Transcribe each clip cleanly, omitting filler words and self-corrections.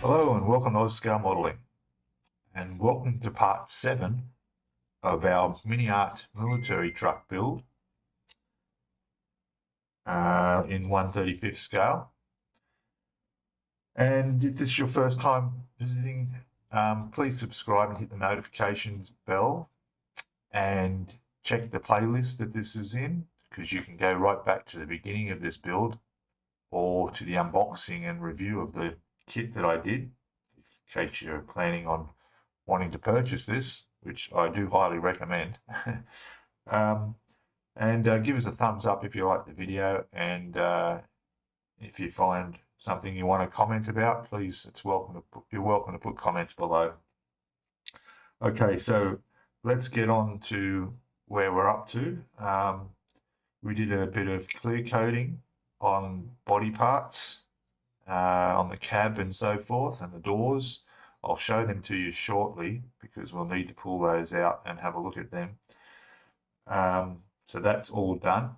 Hello and welcome to Oz Scalemodeling, and welcome to part 7 of our MiniArt military truck build in 1/35th scale. And if this is your first time visiting, please subscribe and hit the notifications bell and check the playlist that this is in, because you can go right back to the beginning of this build or to the unboxing and review of the kit that I did, in case you're planning on wanting to purchase this, which I do highly recommend. Give us a thumbs up if you like the video, and if you find something you want to comment about, please, you're welcome to put comments below. Okay, so let's get on to where we're up to. We did a bit of clear coating on body parts, on the cab and so forth, and the doors. I'll show them to you shortly because we'll need to pull those out and have a look at them. So that's all done.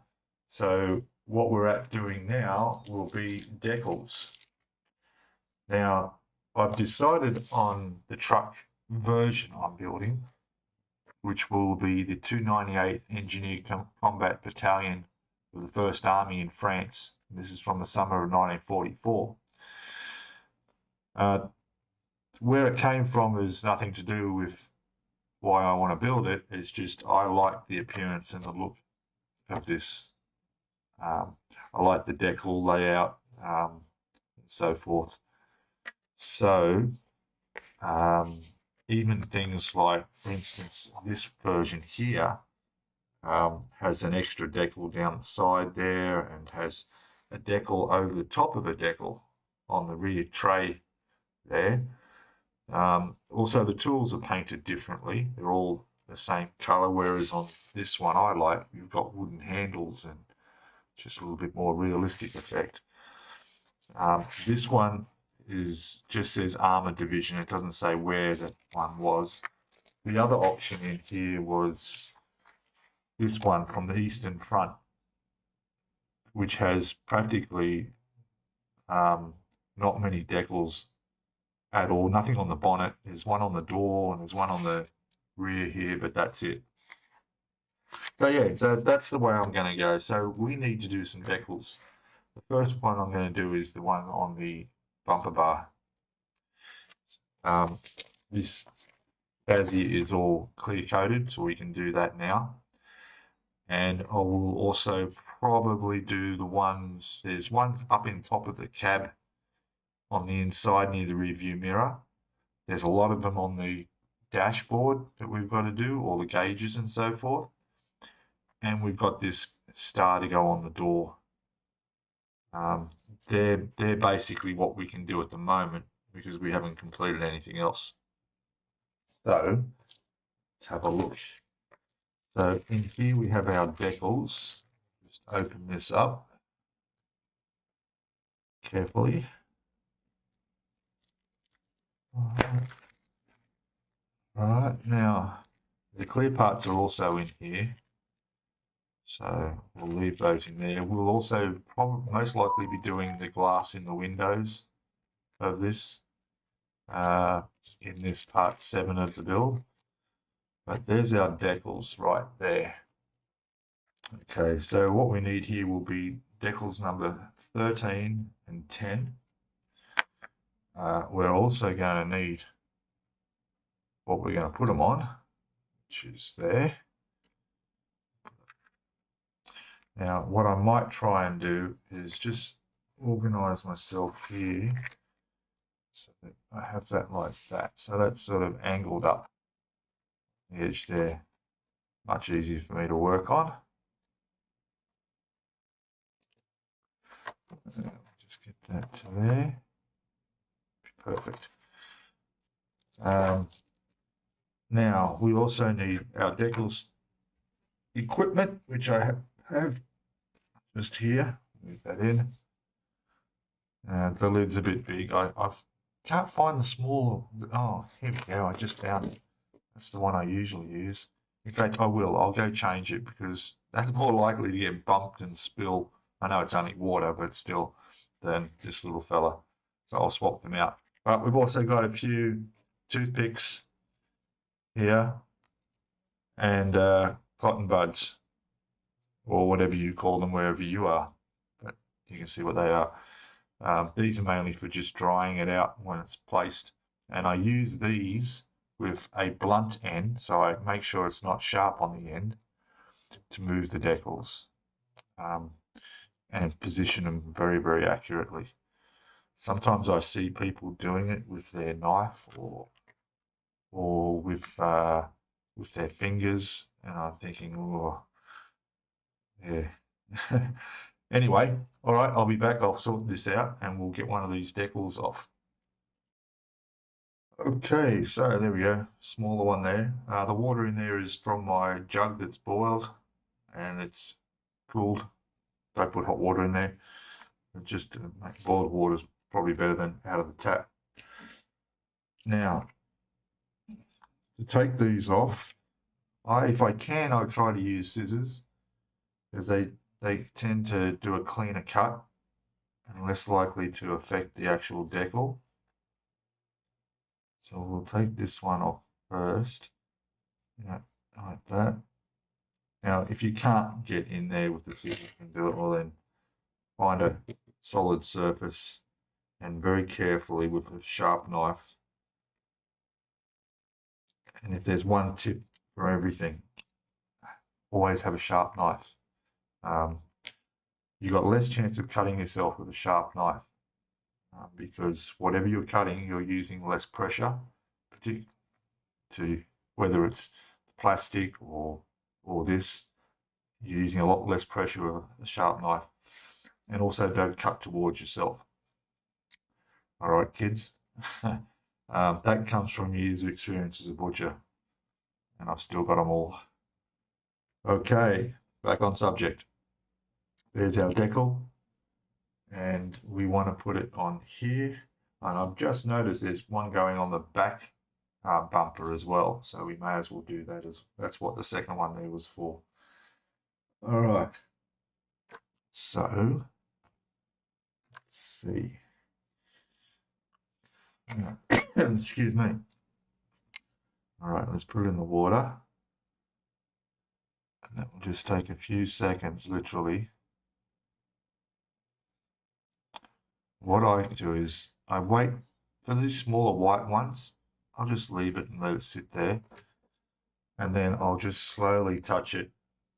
So what we're at doing now will be decals. Now, I've decided on the truck version I'm building, which will be the 298th Engineer Combat Battalion of the 1st Army in France. This is from the summer of 1944. Where it came from is nothing to do with why I want to build it. It's just I like the appearance and the look of this. I like the decal layout and so forth. So even things like, for instance, this version here has an extra decal down the side there and has a decal over the top of a decal on the rear tray there. Also, the tools are painted differently. They're all the same color, whereas on this one I like, you've got wooden handles and just a little bit more realistic effect. This one just says Armor Division. It doesn't say where that one was. The other option in here was this one from the Eastern Front, which has practically not many decals at all. Nothing on the bonnet. There's one on the door and there's one on the rear here, but that's it. So yeah, so that's the way I'm going to go. So we need to do some decals. The first one I'm going to do is the one on the bumper bar. This chassis is all clear coated, so we can do that now. And I will also probably do the ones, there's ones up in top of the cab on the inside near the rear view mirror. There's a lot of them on the dashboard that we've got to do, all the gauges and so forth. And we've got this star to go on the door. They're basically what we can do at the moment because we haven't completed anything else. So let's have a look. So in here we have our decals. Just open this up carefully. Right, now the clear parts are also in here, so we'll leave those in there. We'll also most likely be doing the glass in the windows of this in this part 7 of the build. But there's our decals right there. Okay, so what we need here will be decals number 13 and 10. We're also going to need what we're going to put them on, which is there. Now, what I might try and do is just organize myself here so that I have that like that. So that's sort of angled up the edge there. Much easier for me to work on. So just get that to there. Perfect. Now, we also need our decals equipment, which I have just here. Move that in. The lid's a bit big. I can't find the smaller. Oh, here we go. I just found it. That's the one I usually use. In fact, I will. I'll go change it because that's more likely to get bumped and spill. I know it's only water, but still, than this little fella. So I'll swap them out. But we've also got a few toothpicks here and cotton buds, or whatever you call them wherever you are. But you can see what they are. These are mainly for just drying it out when it's placed. And I use these with a blunt end, so I make sure it's not sharp on the end to move the decals and position them very, very accurately. Sometimes I see people doing it with their knife or with their fingers, and I'm thinking, oh, yeah. Anyway, all right, I'll be back. I'll sort this out and we'll get one of these decals off. Okay, so there we go, smaller one there. The water in there is from my jug that's boiled and it's cooled. Don't put hot water in there. Just boiled water is probably better than out of the tap. Now, to take these off, if I can, I try to use scissors because they tend to do a cleaner cut and less likely to affect the actual decal. So we'll take this one off first, yeah, like that. Now, if you can't get in there with the scissors and do it, well then find a solid surface and very carefully with a sharp knife. And if there's one tip for everything, always have a sharp knife. You've got less chance of cutting yourself with a sharp knife because whatever you're cutting, you're using less pressure, to whether it's plastic or this, you're using a lot less pressure with a sharp knife. And also don't cut towards yourself. All right, kids. That comes from years of experience as a butcher, and I've still got them all. Okay, back on subject. There's our decal, and we want to put it on here. And I've just noticed there's one going on the back bumper as well, so we may as well do that that's what the second one there was for. All right, so let's see. Excuse me. All right, let's put it in the water. And that will just take a few seconds, literally. What I do is I wait for these smaller white ones. I'll just leave it and let it sit there. And then I'll just slowly touch it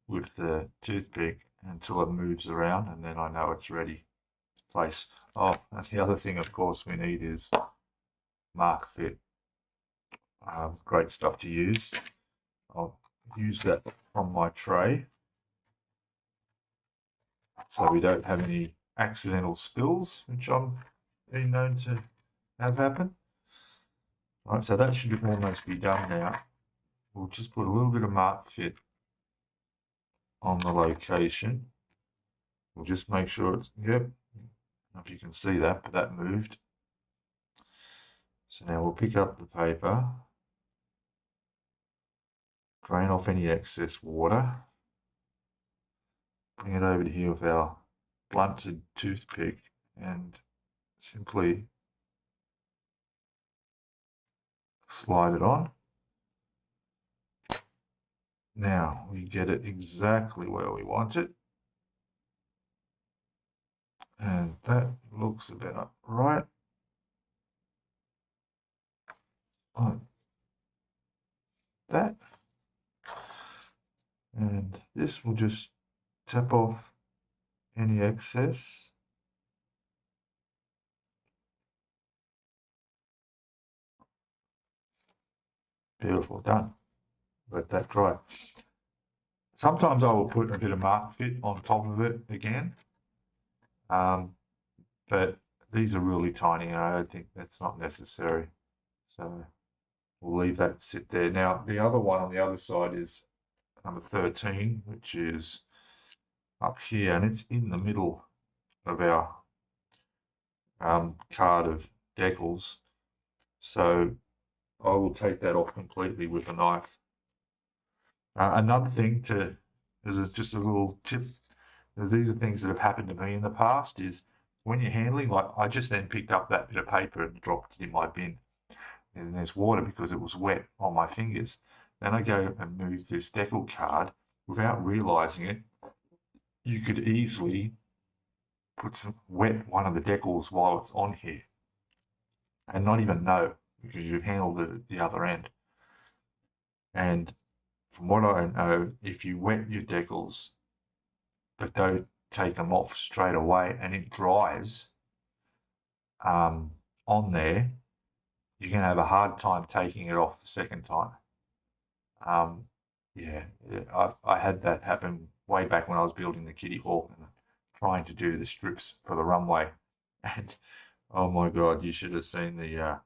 with the toothpick until it moves around, and then I know it's ready to place. Oh, and the other thing, of course, we need is Mark Fit. Great stuff to use. I'll use that from my tray so we don't have any accidental spills, which I'm being known to have happen. All right, so that should almost be done now. We'll just put a little bit of Mark Fit on the location. We'll just make sure it's, yep, I don't know if you can see that, but that moved. So now we'll pick up the paper, drain off any excess water, bring it over to here with our blunted toothpick and simply slide it on. Now we get it exactly where we want it. And that looks about right. Like that. And this will just tap off any excess. Beautiful, done. Let that dry. Sometimes I will put a bit of Mark Fit on top of it again. But these are really tiny and I don't think that's not necessary. So we'll leave that sit there. Now, the other one on the other side is number 13, which is up here, and it's in the middle of our card of decals. So I will take that off completely with a knife. Another thing just a little tip, because these are things that have happened to me in the past, is when you're handling, like I just then picked up that bit of paper and dropped it in my bin. And there's water because it was wet on my fingers. Then I go and move this decal card without realizing it. You could easily wet one of the decals while it's on here and not even know because you've handled the other end. And from what I know, if you wet your decals but don't take them off straight away and it dries on there, you're going to have a hard time taking it off the second time. Yeah, I had that happen way back when I was building the Kitty Hawk and trying to do the strips for the runway. And oh my God, you should have seen the,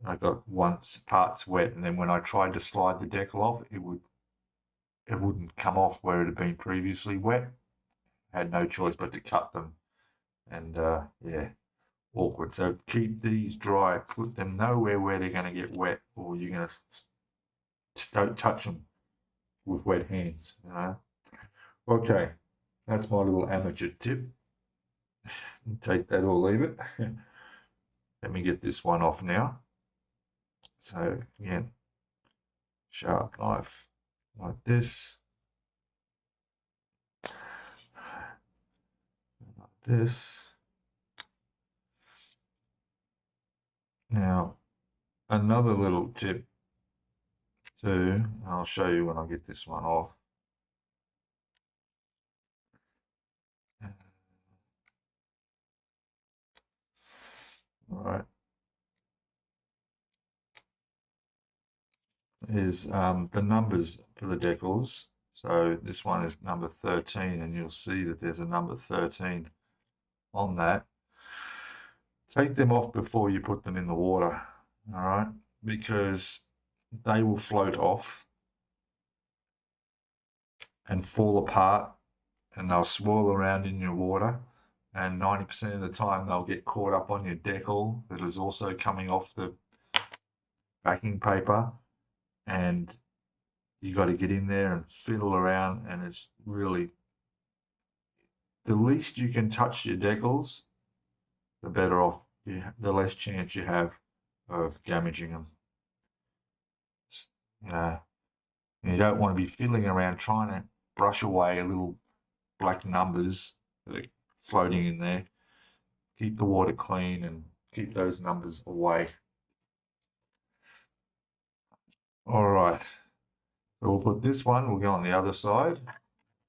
I got once parts wet, and then when I tried to slide the decal off, it wouldn't come off where it had been previously wet. I had no choice but to cut them. And yeah, awkward. So keep these dry, put them nowhere where they're going to get wet, or you're going to don't touch them with wet hands. Okay, that's my little amateur tip. Take that or leave it. Let me get this one off now. So again, sharp knife like this, like this. Now, another little tip too, I'll show you when I get this one off. All right, is the numbers for the decals. So this one is number 13, and you'll see that there's a number 13 on that. Take them off before you put them in the water, all right, because they will float off and fall apart, and they'll swirl around in your water, and 90% of the time they'll get caught up on your decal that is also coming off the backing paper, and you got to get in there and fiddle around, and it's really, the least you can touch your decals, the better off, the less chance you have of damaging them. You don't want to be fiddling around trying to brush away little black numbers that are floating in there. Keep the water clean and keep those numbers away. All right, so we'll put this one, we'll go on the other side,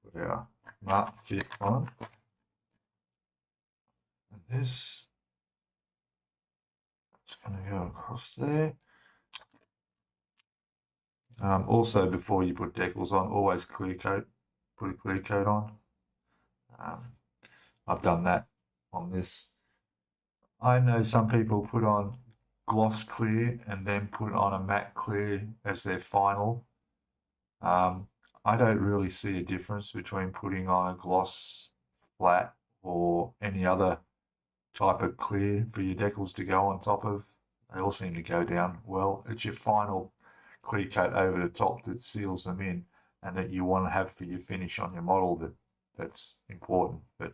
put our mark fit on, and this, it's going to go across there. Also, before you put decals on, always clear coat, put a clear coat on. I've done that on this. I know some people put on gloss clear and then put on a matte clear as their final. I don't really see a difference between putting on a gloss flat or any other type of clear for your decals to go on top of. They all seem to go down well. It's your final clear coat over the top that seals them in and that you want to have for your finish on your model that's important. But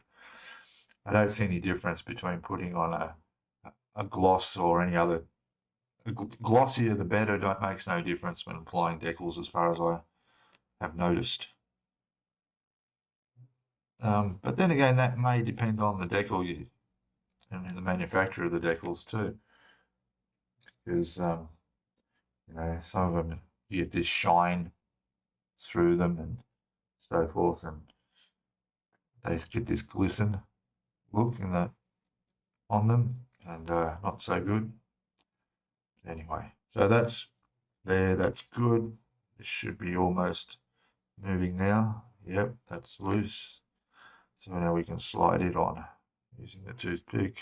I don't see any difference between putting on a gloss or any other. Glossier the better. Makes no difference when applying decals as far as I have noticed. But then again, that may depend on the decal and the manufacturer of the decals too, because some of them you get this shine through them and so forth, and they get this glisten look on them, and not so good. Anyway, so that's there. That's good. It should be almost moving now. Yep, that's loose. So now we can slide it on using the toothpick.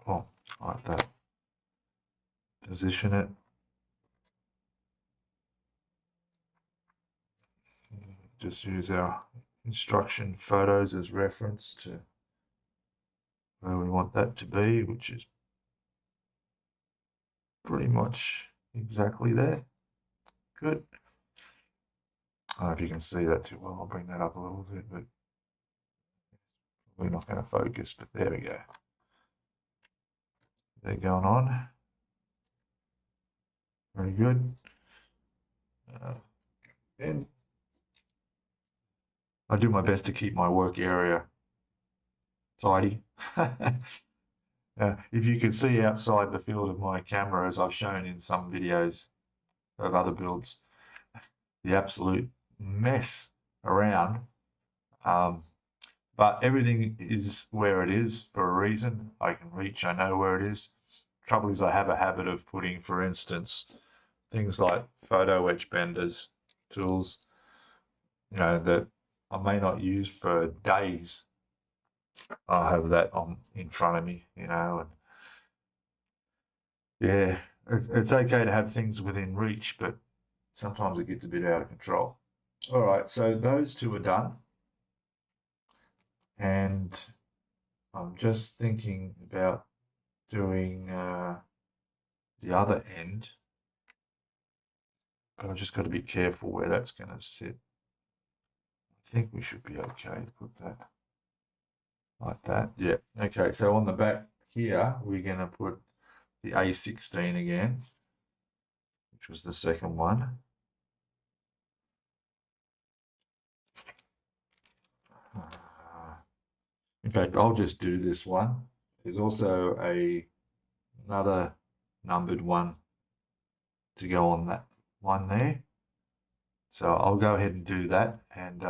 Oh, like that. Position it. Just use our instruction photos as reference to where we want that to be, which is pretty much exactly there. Good. I don't know if you can see that too well. I'll bring that up a little bit, but we're not going to focus, but there we go. They're going on. Very good. And I do my best to keep my work area tidy. If you can see outside the field of my camera, as I've shown in some videos of other builds, the absolute mess around. But everything is where it is for a reason. I can reach, I know where it is. Trouble is I have a habit of putting, for instance, things like photo edge benders, tools, that I may not use for days. I'll have that on in front of me, and yeah, it's okay to have things within reach, but sometimes it gets a bit out of control. All right, so those two are done. And I'm just thinking about doing the other end. But I've just got to be careful where that's going to sit. I think we should be okay to put that like that. Yeah, okay, so on the back here, we're going to put the A16 again, which was the second one. In fact, I'll just do this one. There's also another numbered one to go on that one there. So I'll go ahead and do that, and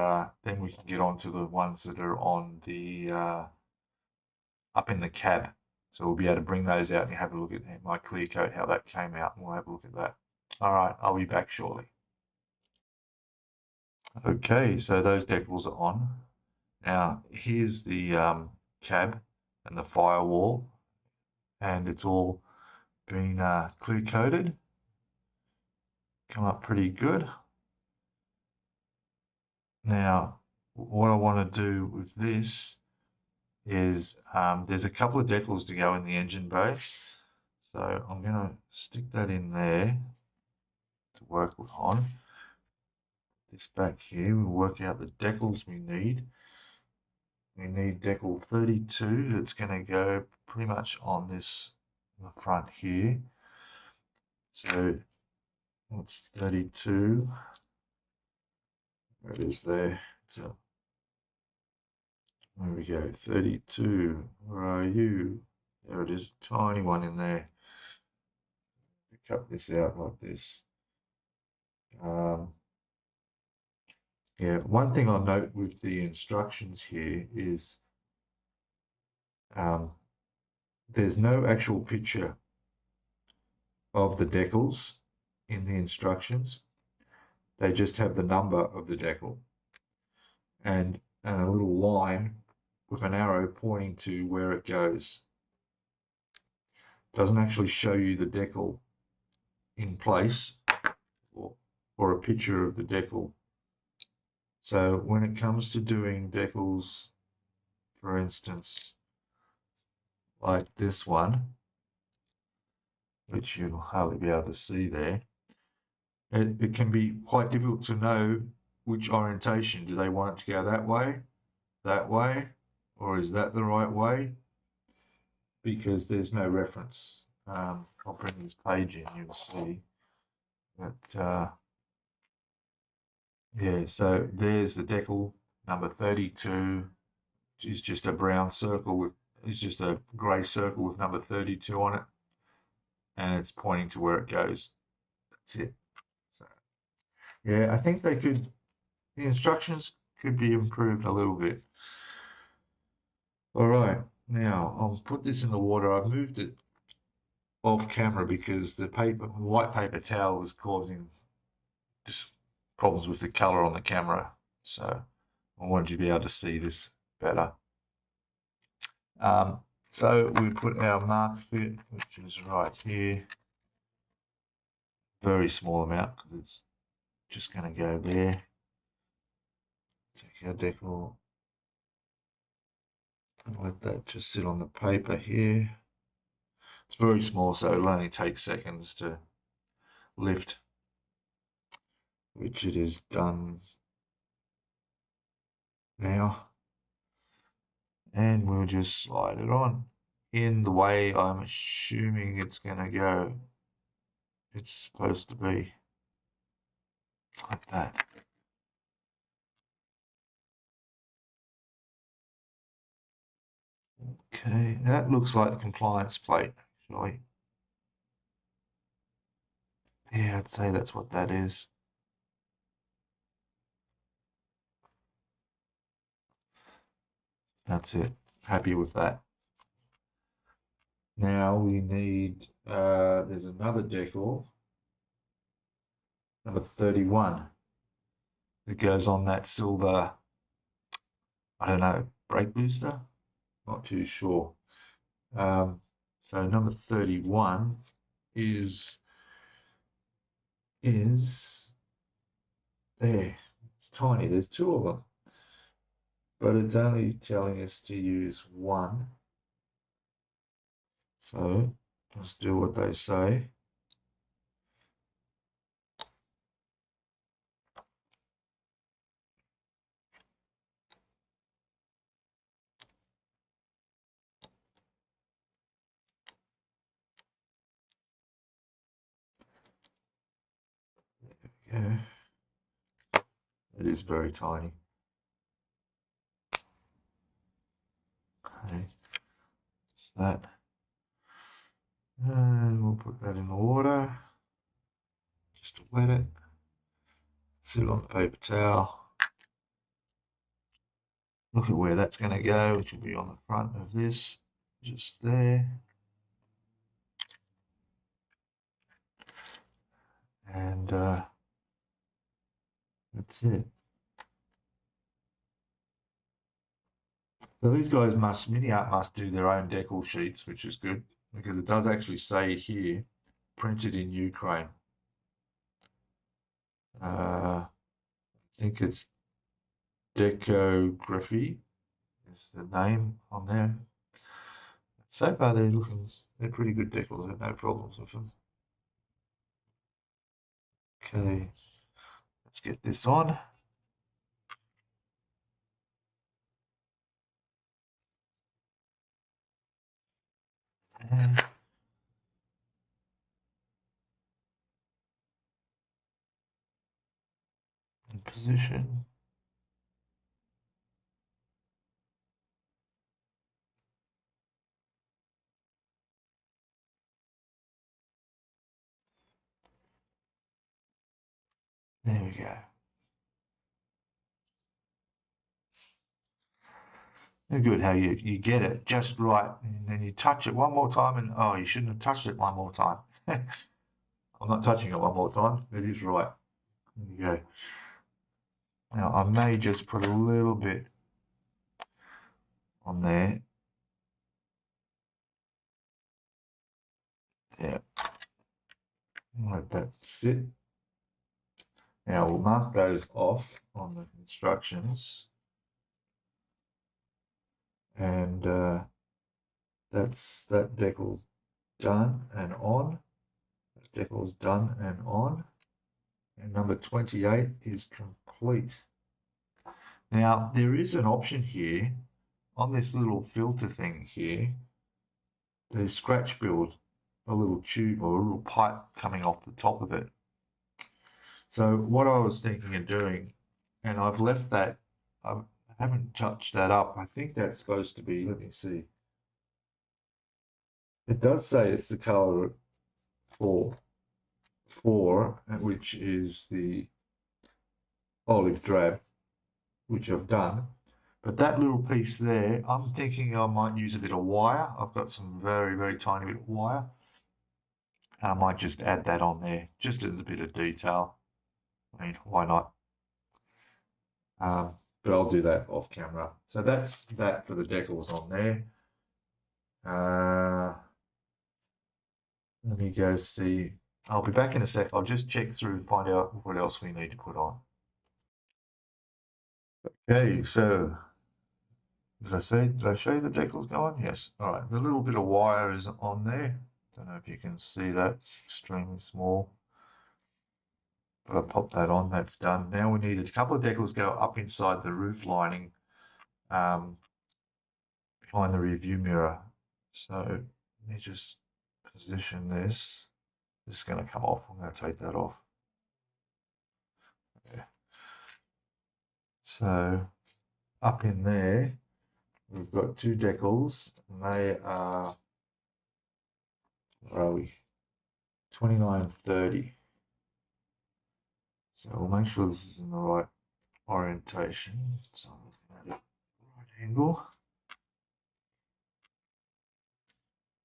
then we can get on to the ones that are on the up in the cab. So we'll be able to bring those out and have a look at my clear coat, how that came out, and we'll have a look at that. All right, I'll be back shortly. Okay, so those decals are on. Now here's the cab and the firewall, and it's all been clear coated. Come up pretty good. Now, what I want to do with this is there's a couple of decals to go in the engine bay. So I'm going to stick that in there to work on. This back here, we'll work out the decals we need. We need decal 32 that's going to go pretty much on this front here. So that's 32. There it is there. So there we go, 32. Where are you? There it is, tiny one in there. Cut this out like this. Yeah, one thing I'll note with the instructions here is there's no actual picture of the decals in the instructions. They just have the number of the decal and a little line with an arrow pointing to where it goes. It doesn't actually show you the decal in place or a picture of the decal. So when it comes to doing decals, for instance, like this one, which you'll hardly be able to see there, it can be quite difficult to know which orientation. Do they want it to go that way, or is that the right way? Because there's no reference. I'll bring this page in, you'll see that, yeah, so there's the decal number 32, which is just a brown circle with, it's just a grey circle with number 32 on it, and it's pointing to where it goes. That's it. So, yeah, I think the instructions could be improved a little bit. All right, now I'll put this in the water. I've moved it off camera because the white paper towel was causing just problems with the color on the camera. So I wanted you to be able to see this better. So we put our mark fit, which is right here. Very small amount because it's just going to go there. Take our decal and let that just sit on the paper here. It's very small, so it'll only take seconds to lift, which it is done now, and we'll just slide it on in the way I'm assuming it's going to go. It's supposed to be like that. Okay, that looks like the compliance plate, actually. Yeah, I'd say that's what that is. That's it. Happy with that. Now we need, there's another decal, number 31, that goes on that silver, I don't know, brake booster? Not too sure. So number 31 is there. It's tiny. There's two of them, but it's only telling us to use one. So let's do what they say. Yeah, it is very tiny. Okay, it's that. And we'll put that in the water just to wet it. Sit it on the paper towel. Look at where that's going to go, which will be on the front of this, just there. And that's it. So these guys MiniArt must do their own decal sheets, which is good, because it does actually say here, printed in Ukraine. I think it's Decography is the name on there. So far they're pretty good decals, I have no problems with them. Okay, let's get this on. And in position. There we go. They're good how you get it just right, and then you touch it one more time, and oh, you shouldn't have touched it one more time. I'm not touching it one more time. It is right. There you go. Now I may just put a little bit on there. Yeah. Let that sit. Now we'll mark those off on the instructions. And that's that decal's done and on. That decal's done and on. And number 28 is complete. Now there is an option here on this little filter thing here. There's scratch build, a little tube or a little pipe coming off the top of it. So what I was thinking of doing, and I've left that, I haven't touched that up. I think that's supposed to be, let me see. It does say it's the color for which is the olive drab, which I've done. But that little piece there, I'm thinking I might use a bit of wire. I've got some very, very tiny bit of wire. I might just add that on there, just as a bit of detail. I mean, why not? But I'll do that off camera. So that's that for the decals on there. Let me go see. I'll be back in a sec. I'll just check through and find out what else we need to put on. Okay, so did I show you the decals going? Yes. All right, the little bit of wire is on there. Don't know if you can see that. It's extremely small. But I popped that on, that's done. Now we need a couple of decals go up inside the roof lining behind the rear view mirror. So let me just position this. This is going to come off. I'm going to take that off. Yeah. So up in there, we've got two decals, and they are, where are we? 2930. So we'll make sure this is in the right orientation. So I'm looking at it right angle.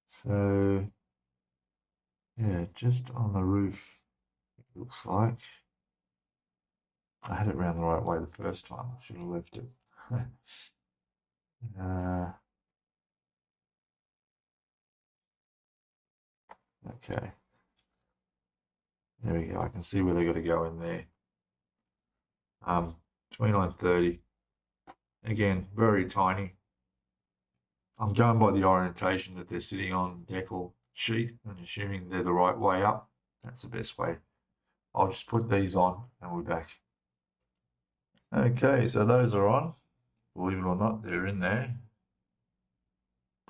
So yeah, just on the roof, it looks like. I had it around the right way the first time. I should have left it. Okay. There we go. I can see where they got to go in there. 2930. Again, very tiny. I'm going by the orientation that they're sitting on decal sheet and assuming they're the right way up. That's the best way. I'll just put these on and we're back. Okay, so those are on. Believe it or not, they're in there.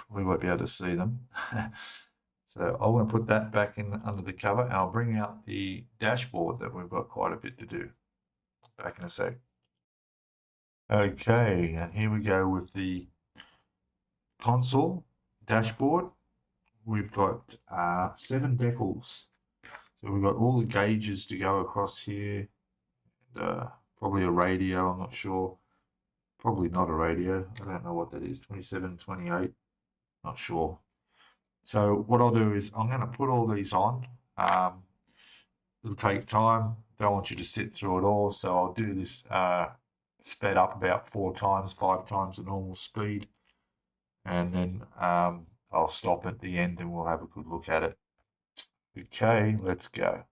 We won't be able to see them. So I want to put that back in under the cover, and I'll bring out the dashboard that we've got quite a bit to do. Back in a sec. Okay, and here we go with the console dashboard. We've got 7 decals. So we've got all the gauges to go across here. And, probably a radio, I'm not sure. Probably not a radio. I don't know what that is. 27, 28. Not sure. So what I'll do is I'm going to put all these on. It'll take time. Don't want you to sit through it all. So I'll do this sped up about 4 times, 5 times the normal speed. And then I'll stop at the end and we'll have a good look at it. Okay, let's go.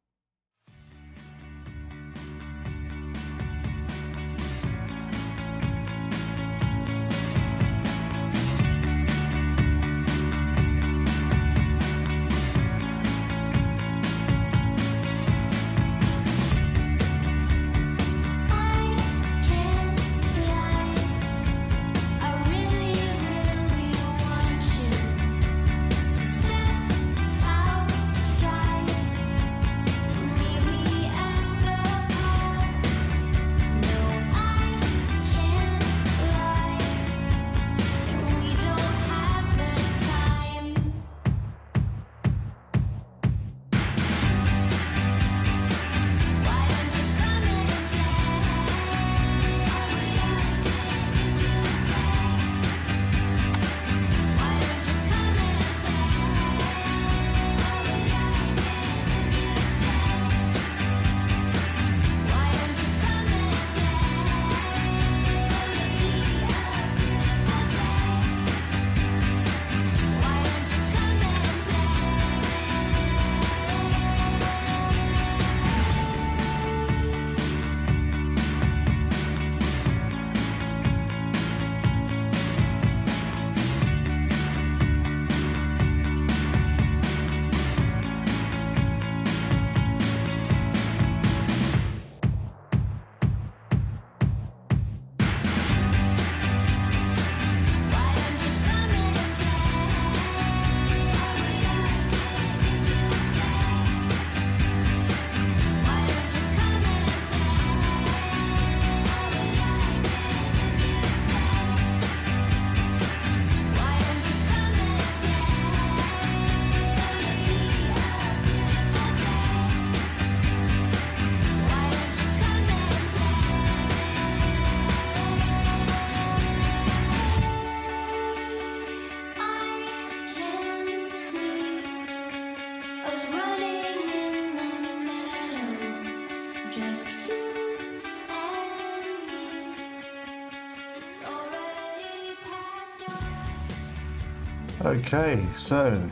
Okay, so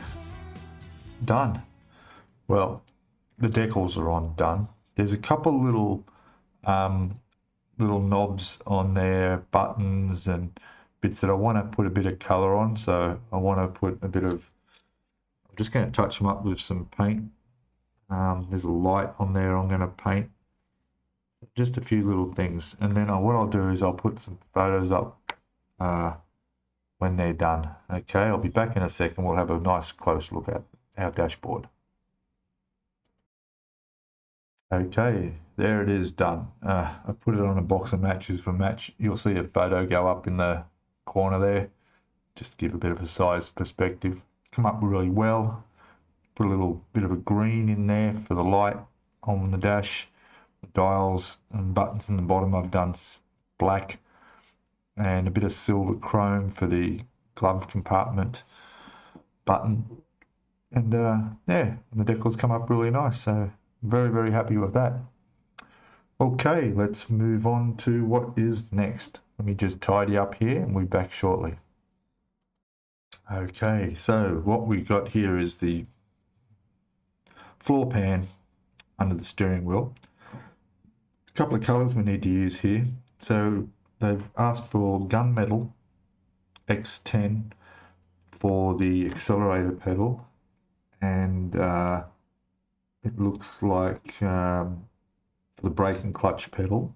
done. Well, the decals are on, done. There's a couple little knobs on there, buttons and bits that I want to put a bit of color on. So I want to put a bit of, I'm just going to touch them up with some paint. There's a light on there I'm going to paint. Just a few little things. And then what I'll do is I'll put some photos up when they're done. Okay, I'll be back in a second. We'll have a nice close look at our dashboard. Okay, there it is done. I put it on a box of matches for match. You'll see a photo go up in the corner there, just to give a bit of a size perspective. Come up really well. Put a little bit of a green in there for the light on the dash. The dials and buttons in the bottom I've done black, and a bit of silver chrome for the glove compartment button. And yeah, the decals come up really nice, so very, very happy with that. Okay, let's move on to what is next. Let me just tidy up here and we'll be back shortly. Okay, so what we've got here is the floor pan under the steering wheel. A couple of colors we need to use here. So they've asked for gunmetal X10 for the accelerator pedal, and it looks like the brake and clutch pedal,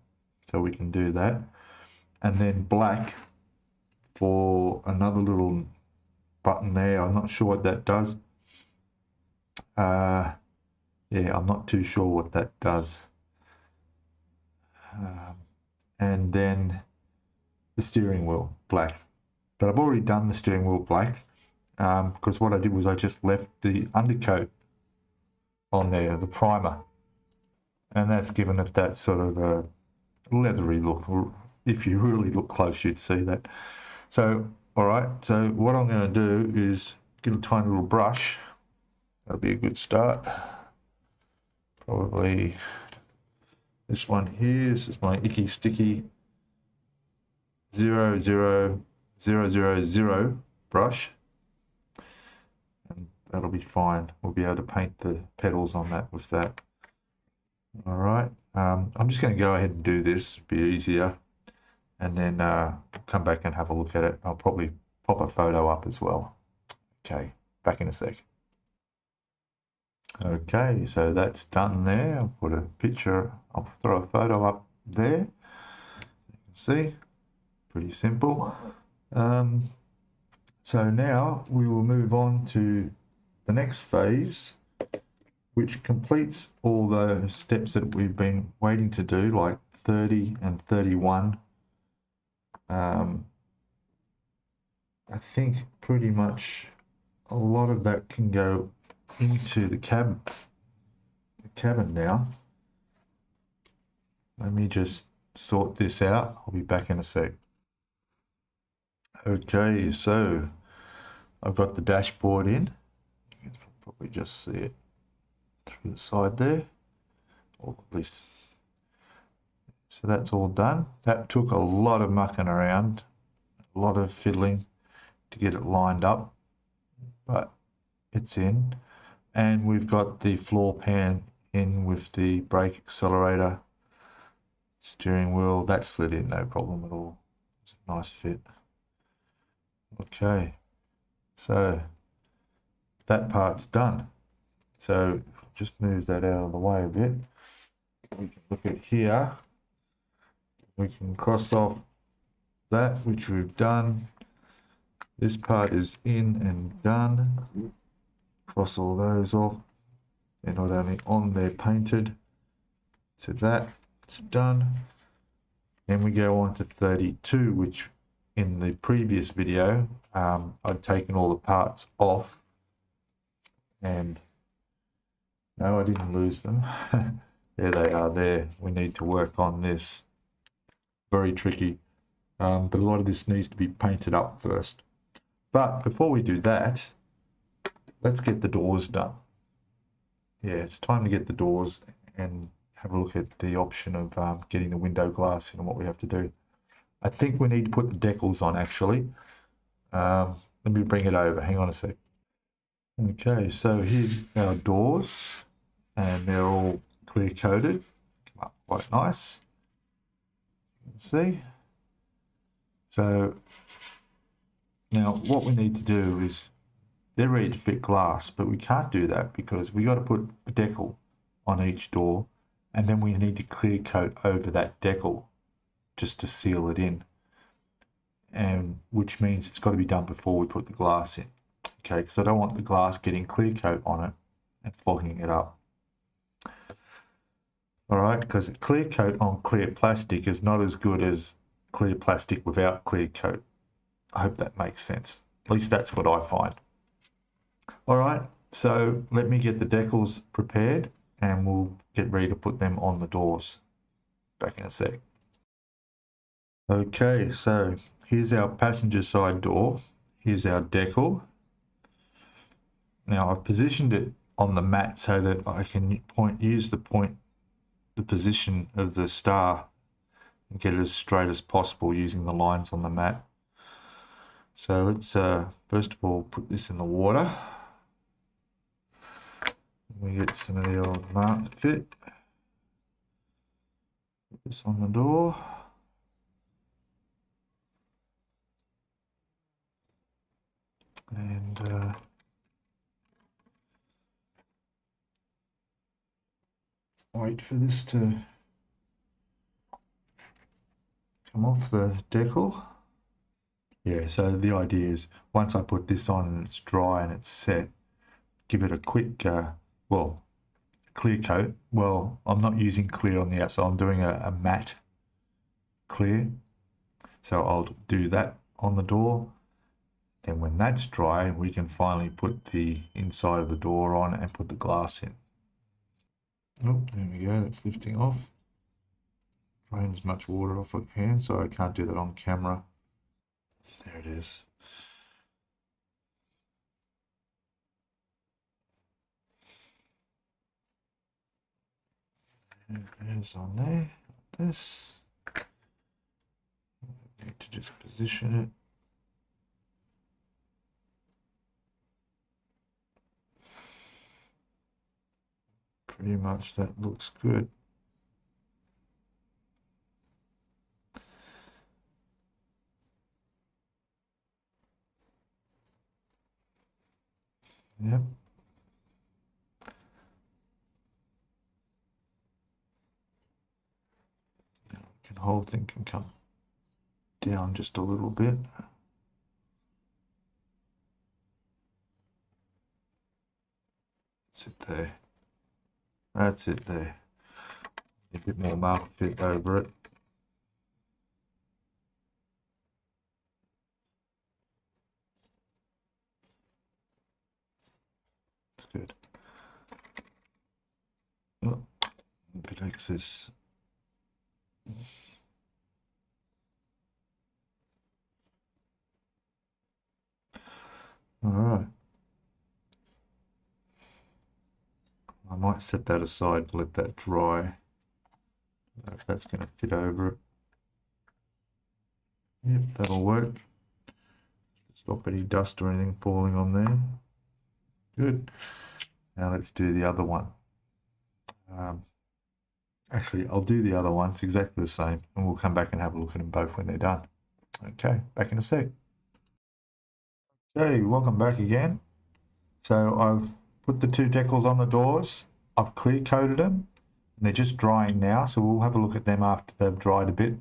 so we can do that. And then black for another little button there. I'm not sure what that does. Yeah, I'm not too sure what that does. And then the steering wheel black, but I've already done the steering wheel black because what I did was I just left the undercoat on there, the primer, and that's given it that sort of a leathery look. If you really look close, you'd see that. So all right, so what I'm going to do is get a tiny little brush. That'll be a good start. Probably this one here. This is my Icky Sticky 00000 brush, and that'll be fine. We'll be able to paint the pedals on that with that. All right, I'm just going to go ahead and do this, be easier, and then come back and have a look at it. I'll probably pop a photo up as well. Okay, back in a sec. Okay, so that's done there. I'll put a picture, I'll throw a photo up there. You can see, pretty simple. So now we will move on to the next phase, which completes all those steps that we've been waiting to do, like 30 and 31. I think pretty much a lot of that can go into the cabin now. Let me just sort this out. I'll be back in a sec. Okay, so I've got the dashboard in. You can probably just see it through the side there, or at least. So that's all done. That took a lot of mucking around, a lot of fiddling to get it lined up, but it's in. And we've got the floor pan in with the brake accelerator, steering wheel. That slid in no problem at all. It's a nice fit. Okay, so that part's done. So just move that out of the way a bit. We can look at here. We can cross off that, which we've done. This part is in and done. Cross all those off. They're not only on, they're painted. So that's done. Then we go on to 32, which in the previous video, I'd taken all the parts off. And no, I didn't lose them. There they are there. We need to work on this. Very tricky. But a lot of this needs to be painted up first. But before we do that, let's get the doors done. Yeah, it's time to get the doors and have a look at the option of getting the window glass in and what we have to do. I think we need to put the decals on actually. Let me bring it over. Hang on a sec. Okay, so here's our doors, and they're all clear coated. Come up quite nice. You can see. So now what we need to do is, they're ready to fit glass, but we can't do that because we got to put a decal on each door, and then we need to clear coat over that decal just to seal it in. and which means it's got to be done before we put the glass in. Okay, because I don't want the glass getting clear coat on it and fogging it up. All right, because clear coat on clear plastic is not as good as clear plastic without clear coat. I hope that makes sense. At least that's what I find. All right, so let me get the decals prepared and we'll get ready to put them on the doors. Back in a sec. Okay, so here's our passenger side door. Here's our decal. Now I've positioned it on the mat so that I can use the position of the star and get it as straight as possible using the lines on the mat. So let's first of all put this in the water. We get some of the old Martin fit. Put this on the door. And wait for this to come off the decal. Yeah, so the idea is once I put this on and it's dry and it's set, give it a quick, clear coat. Well, I'm not using clear on the outside, I'm doing a matte clear. So I'll do that on the door. Then when that's dry, we can finally put the inside of the door on and put the glass in. Oh, there we go, that's lifting off. Drain as much water off as I can, so I can't do that on camera. There it is. There it is on there, like this. Need to just position it. Pretty much that looks good. Yep. The whole thing can come down just a little bit. That's it there. That's it there. A bit more marker fit over it. That's good. Oh, a bit of excess. All right. I might set that aside to let that dry. I don't know if that's going to fit over it. Yep, that'll work. Stop any dust or anything falling on there. Good. Now let's do the other one. Actually, I'll do the other one. It's exactly the same, and we'll come back and have a look at them both when they're done. Okay, back in a sec. Okay, welcome back again. So I've put the two decals on the doors. I've clear coated them, and they're just drying now. So we'll have a look at them after they've dried a bit.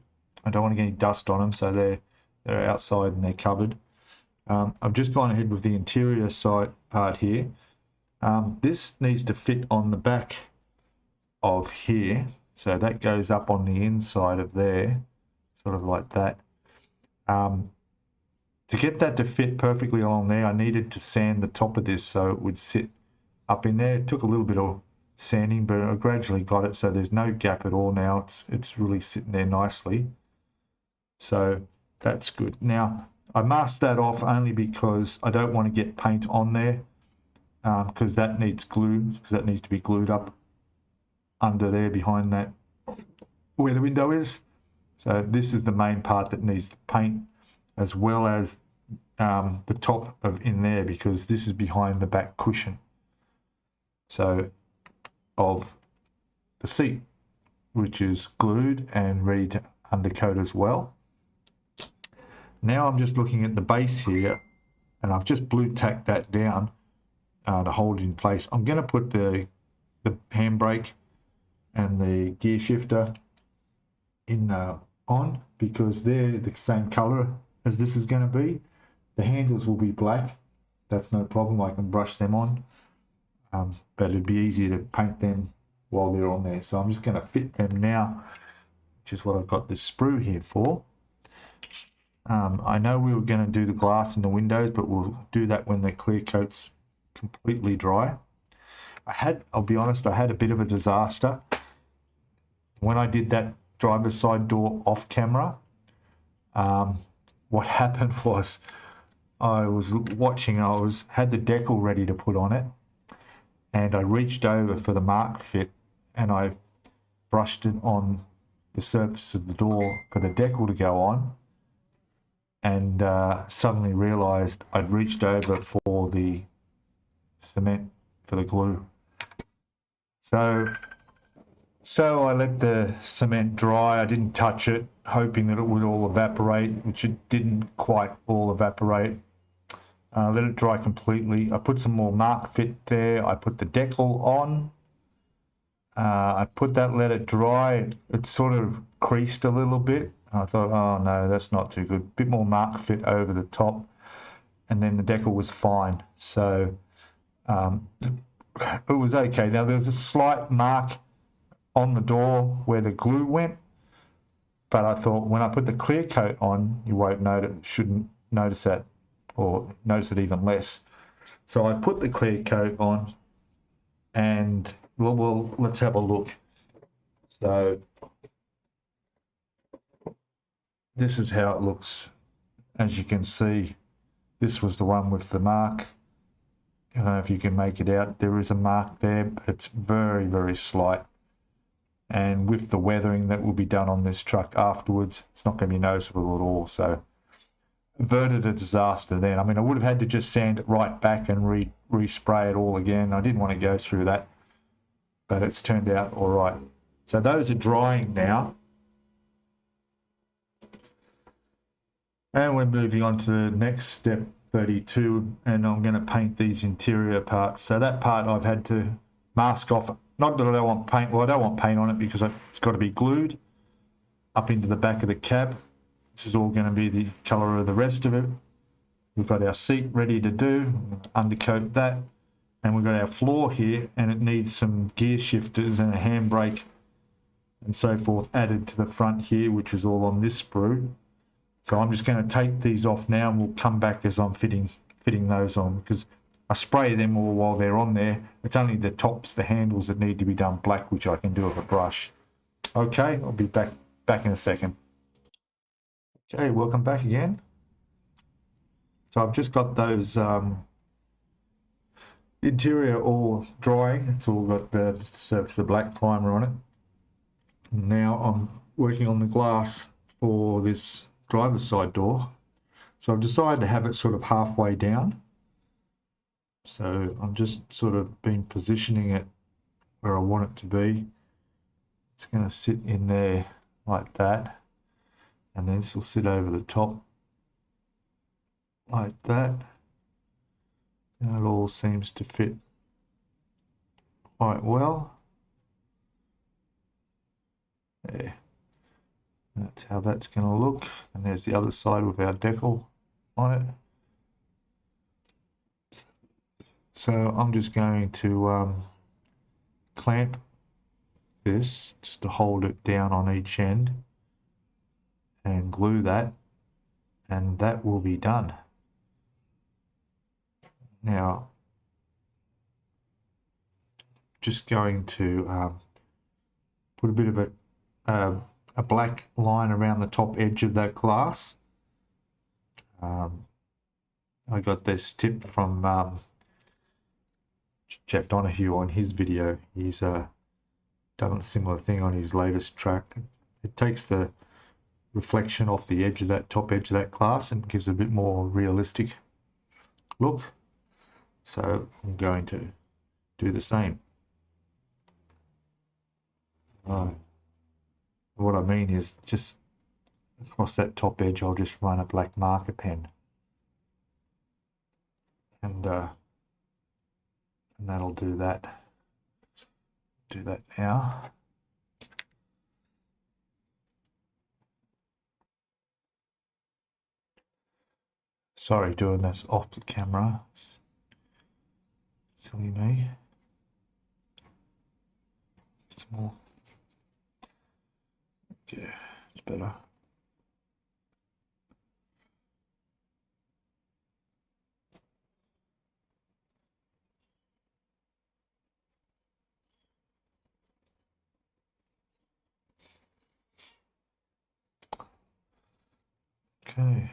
I don't want to get any dust on them, so they're outside and they're covered. I've just gone ahead with the interior side part here. This needs to fit on the back of here, so that goes up on the inside of there, sort of like that. To get that to fit perfectly along there, I needed to sand the top of this so it would sit up in there. It took a little bit of sanding, but I gradually got it so there's no gap at all now. It's really sitting there nicely, so that's good. Now I masked that off only because I don't want to get paint on there, because that needs glue, because that needs to be glued up under there behind that where the window is. So this is the main part that needs the paint, as well as the top of in there, because this is behind the back cushion, so of the seat, which is glued and ready to undercoat as well. Now I'm just looking at the base here, and I've just blue tacked that down to hold it in place. I'm going to put the handbrake and the gear shifter in on, because they're the same color as this is going to be. The handles will be black. That's no problem. I can brush them on. But it'd be easier to paint them while they're on there. So I'm just going to fit them now, which is what I've got this sprue here for. I know we were going to do the glass in the windows, but we'll do that when the clear coat's completely dry. I'll be honest, I had a bit of a disaster. When I did that driver's side door off camera, what happened was I was watching, had the decal ready to put on it, and I reached over for the mark fit and I brushed it on the surface of the door for the decal to go on, and suddenly realized I'd reached over for the cement for the glue. So I let the cement dry. I didn't touch it, hoping that it would all evaporate, which it didn't quite all evaporate. Let it dry completely. I put some more mark fit there. I put the decal on. I put that, let it dry. It sort of creased a little bit. I thought, oh no, that's not too good. A bit more mark fit over the top, and then the decal was fine. So it was okay. Now there's a slight mark on the door where the glue went, but I thought when I put the clear coat on, you won't shouldn't notice that, or notice it even less. So I've put the clear coat on, and well, let's have a look. So this is how it looks. As you can see, this was the one with the mark. I don't know if you can make it out. There is a mark there, but it's very, very slight. And with the weathering that will be done on this truck afterwards, it's not going to be noticeable at all. So averted a disaster then. I mean, I would have had to just sand it right back and respray it all again. I didn't want to go through that, but it's turned out all right. So those are drying now. And we're moving on to the next step, 32, and I'm going to paint these interior parts. So that part I've had to mask off. Not that I don't want paint, well, I don't want paint on it because it's got to be glued up into the back of the cab. This is all going to be the colour of the rest of it. We've got our seat ready to do, undercoat that, and we've got our floor here, and it needs some gear shifters and a handbrake and so forth added to the front here, which is all on this sprue. So I'm just going to take these off now, and we'll come back as I'm fitting those on, because I spray them all while they're on there. It's only the tops, the handles, that need to be done black, which I can do with a brush. Okay, I'll be back in a second. Okay, welcome back again. So I've just got those interior all drying. It's all got the surface of black primer on it. Now I'm working on the glass for this driver's side door. So I've decided to have it sort of halfway down. So I'm just sort of been positioning it where I want it to be. It's going to sit in there like that, and then this will sit over the top like that. And it all seems to fit quite well. There. That's how that's going to look. And there's the other side with our decal on it. So I'm just going to clamp this just to hold it down on each end and glue that, and that will be done. Now, just going to put a bit of a black line around the top edge of that glass. I got this tip from Jeff Donahue on his video. He's done a similar thing on his latest track. It takes the reflection off the edge of that top edge of that glass and gives a bit more realistic look. So I'm going to do the same. What I mean is just across that top edge, I'll just run a black marker pen, and that'll do that. Do that now. Sorry, doing this off the camera. Silly me. It's more. Yeah, it's better. Okay.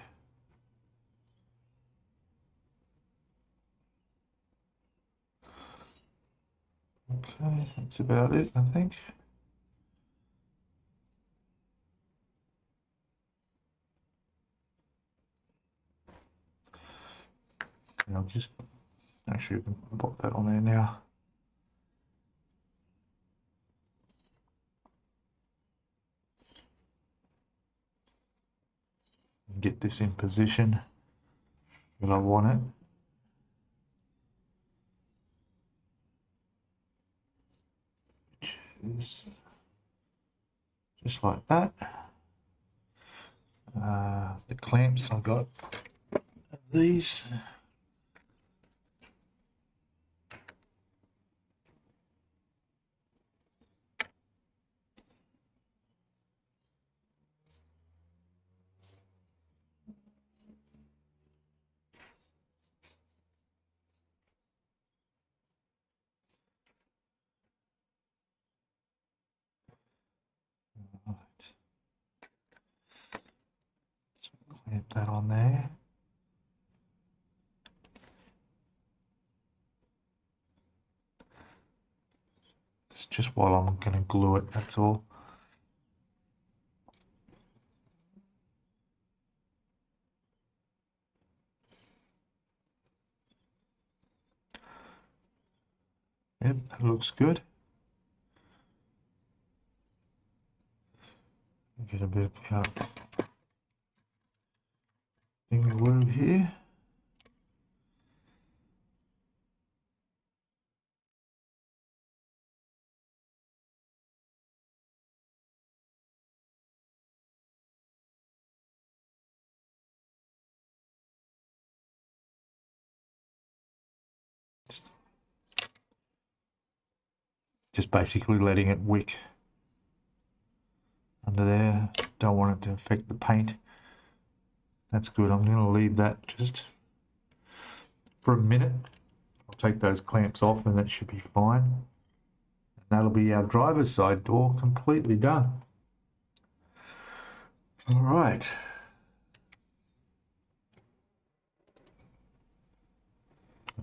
Okay, that's about it, I think. And I'll just actually put that on there now. Get this in position that I want it. Which is just like that. The clamps I've got these. Right. So clamp that on there. It's just while I'm going to glue it, that's all. Yep, that looks good. Get a bit of finger glue here. Just basically letting it wick under there. Don't want it to affect the paint. That's good. I'm going to leave that just for a minute. I'll take those clamps off and that should be fine. And that'll be our driver's side door completely done. All right.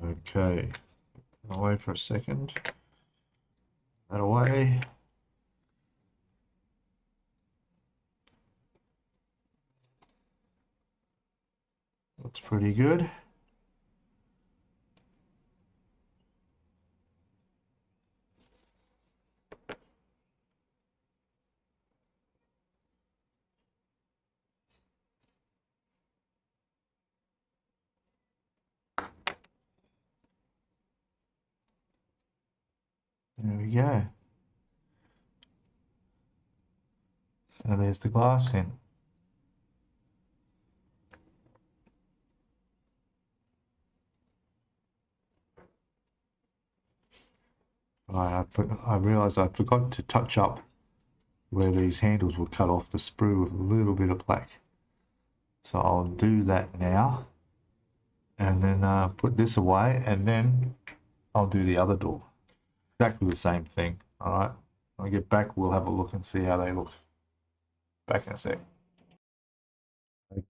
Okay. Away for a second. That away. Looks pretty good. There we go. So there's the glass in. I realised I forgot to touch up where these handles were cut off the sprue with a little bit of black. So I'll do that now. And then put this away, and then I'll do the other door. Exactly the same thing. All right. When I get back, we'll have a look and see how they look. Back in a sec.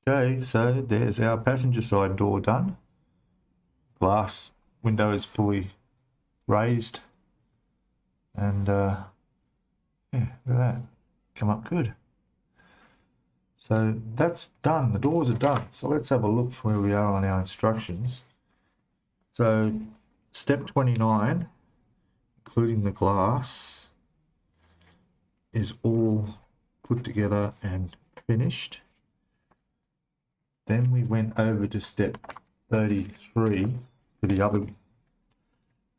Okay, so there's our passenger side door done. Glass window is fully raised. And yeah, look at that. Come up good. So that's done. The doors are done. So let's have a look where we are on our instructions. So step 29, including the glass, is all put together and finished. Then we went over to step 33 for the other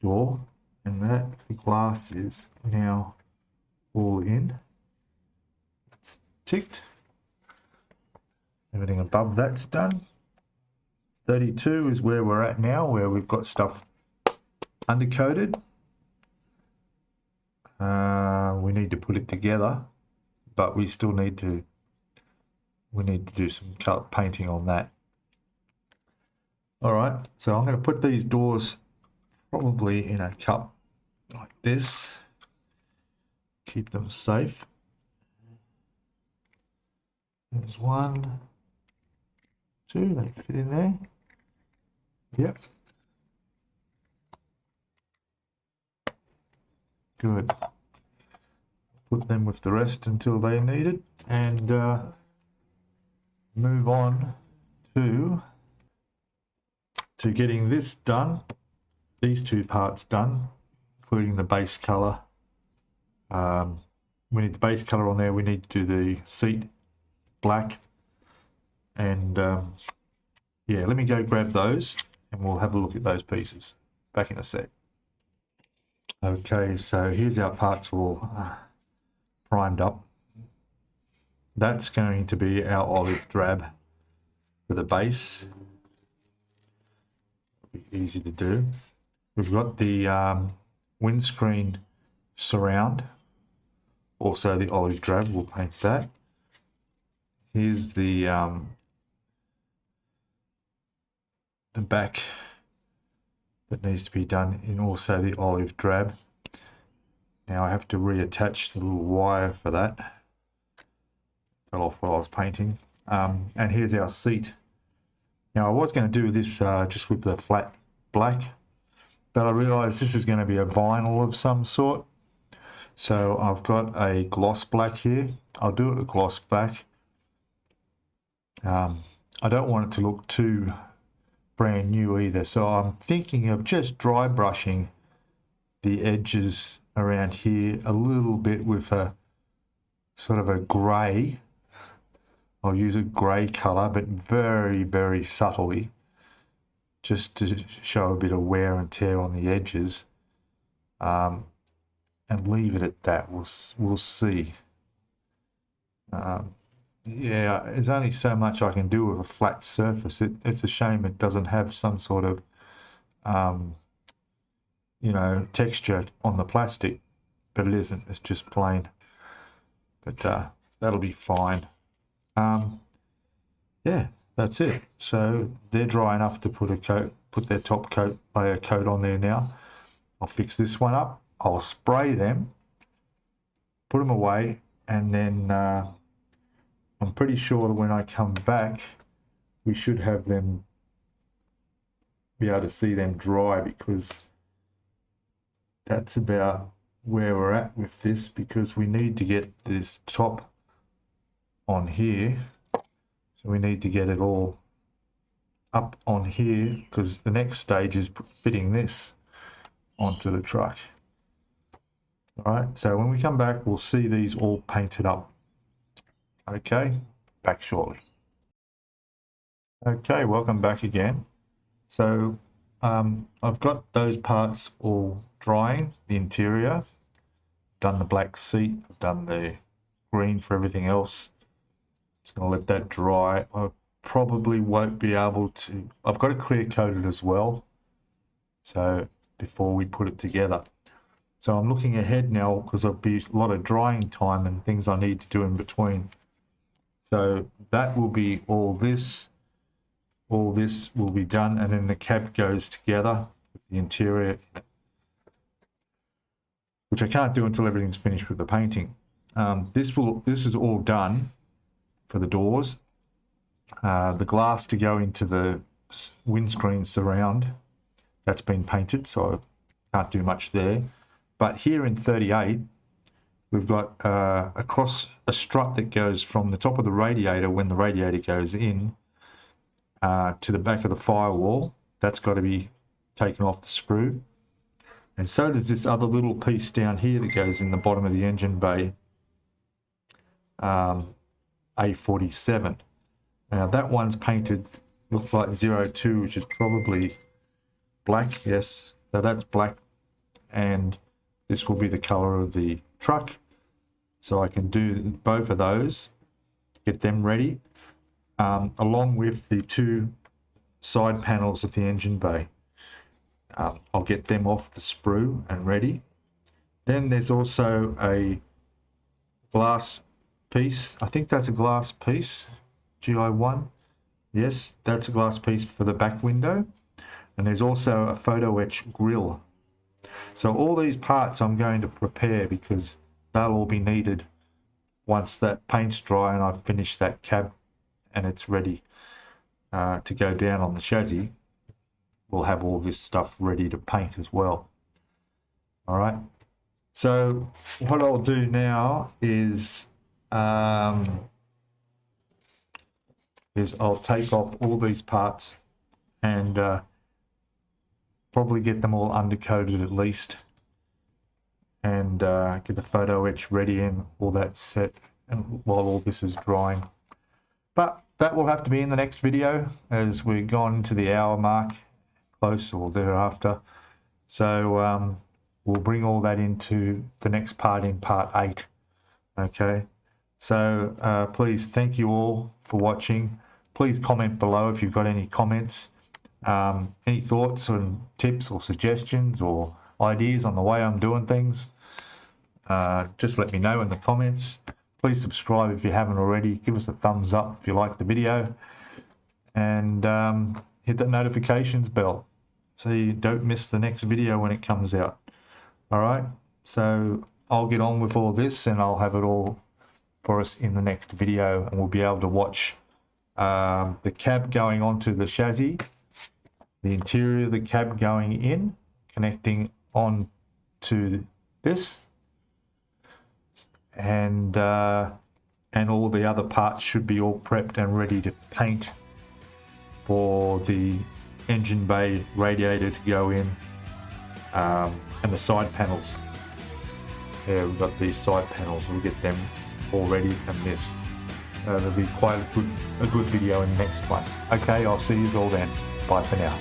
door, and that the glass is now all in. It's ticked. Everything above that's done. 32 is where we're at now, where we've got stuff undercoated. We need to put it together, but we still need to do some color painting on that. All right, so I'm going to put these doors probably in a cup like this. Keep them safe. There's 1, 2, they fit in there. Yep. Good. Put them with the rest until they're needed, and move on to getting this done, these two parts done, including the base color. We need the base color on there. We need to do the seat black, and yeah, let me go grab those and we'll have a look at those pieces. Back in a sec. Okay, so here's our parts all primed up. That's going to be our olive drab for the base. It'll be easy to do. We've got the windscreen surround, also the olive drab. We'll paint that. Here's the back that needs to be done in also the olive drab. Now I have to reattach the little wire for that. Fell off while I was painting. And here's our seat. Now I was going to do this just with the flat black, but I realized this is going to be a vinyl of some sort. So I've got a gloss black here. I'll do it a gloss black. I don't want it to look too brand new either, so I'm thinking of just dry brushing the edges around here a little bit with a sort of a grey. I'll use a grey colour, but very, very subtly, just to show a bit of wear and tear on the edges, and leave it at that. We'll see. Yeah, there's only so much I can do with a flat surface. It's a shame it doesn't have some sort of, you know, texture on the plastic, but it isn't. It's just plain. But that'll be fine. Yeah, that's it. So they're dry enough to put their top coat, layer coat on there now. I'll fix this one up. I'll spray them, put them away, and then I'm pretty sure that when I come back, we should have them, be able to see them dry, because that's about where we're at with this, because we need to get this top on here. So we need to get it all up on here, because the next stage is fitting this onto the truck. All right, so when we come back, we'll see these all painted up. Okay, back shortly. Okay, welcome back again. So I've got those parts all drying, the interior, done the black seat, I've done the green for everything else. Just going to let that dry. I probably won't be able to, I've got to clear coat it as well, so before we put it together. So I'm looking ahead now, because there'll be a lot of drying time and things I need to do in between. So that will be all this will be done, and then the cab goes together with the interior, which I can't do until everything's finished with the painting. This is all done for the doors. The glass to go into the windscreen surround, that's been painted, so I can't do much there. But here in 38, we've got across a strut that goes from the top of the radiator, when the radiator goes in, to the back of the firewall. That's got to be taken off the screw. And so does this other little piece down here that goes in the bottom of the engine bay, A47. Now that one's painted, looks like 02, which is probably black. Yes, so that's black, and this will be the color of the truck. So I can do both of those, get them ready, along with the two side panels of the engine bay. I'll get them off the sprue and ready. Then there's also a glass piece. I think that's a glass piece, GI1. Yes, that's a glass piece for the back window. And there's also a photo etch grill. So all these parts I'm going to prepare because they'll all be needed once that paint's dry and I've finished that cab and it's ready to go down on the chassis. We'll have all this stuff ready to paint as well. All right. So what I'll do now is I'll take off all these parts and probably get them all undercoated at least, and get the photo etch ready and all that set, and while all this is drying. But that will have to be in the next video as we're gone into the hour mark, close or thereafter. So we'll bring all that into the next part in part 8. Okay, so please, thank you all for watching. Please comment below if you've got any comments, any thoughts and tips or suggestions or ideas on the way I'm doing things. Just let me know in the comments. Please subscribe if you haven't already. Give us a thumbs up if you like the video, and hit that notifications bell so you don't miss the next video when it comes out. All right, so I'll get on with all this and I'll have it all for us in the next video, and we'll be able to watch the cab going onto the chassis, the interior of the cab going in, connecting on to this, and all the other parts should be all prepped and ready to paint for the engine bay radiator to go in, and the side panels. Yeah, we've got these side panels. We'll get them all ready, and this there'll be quite a good video in the next one. Okay, I'll see you all then. Bye for now.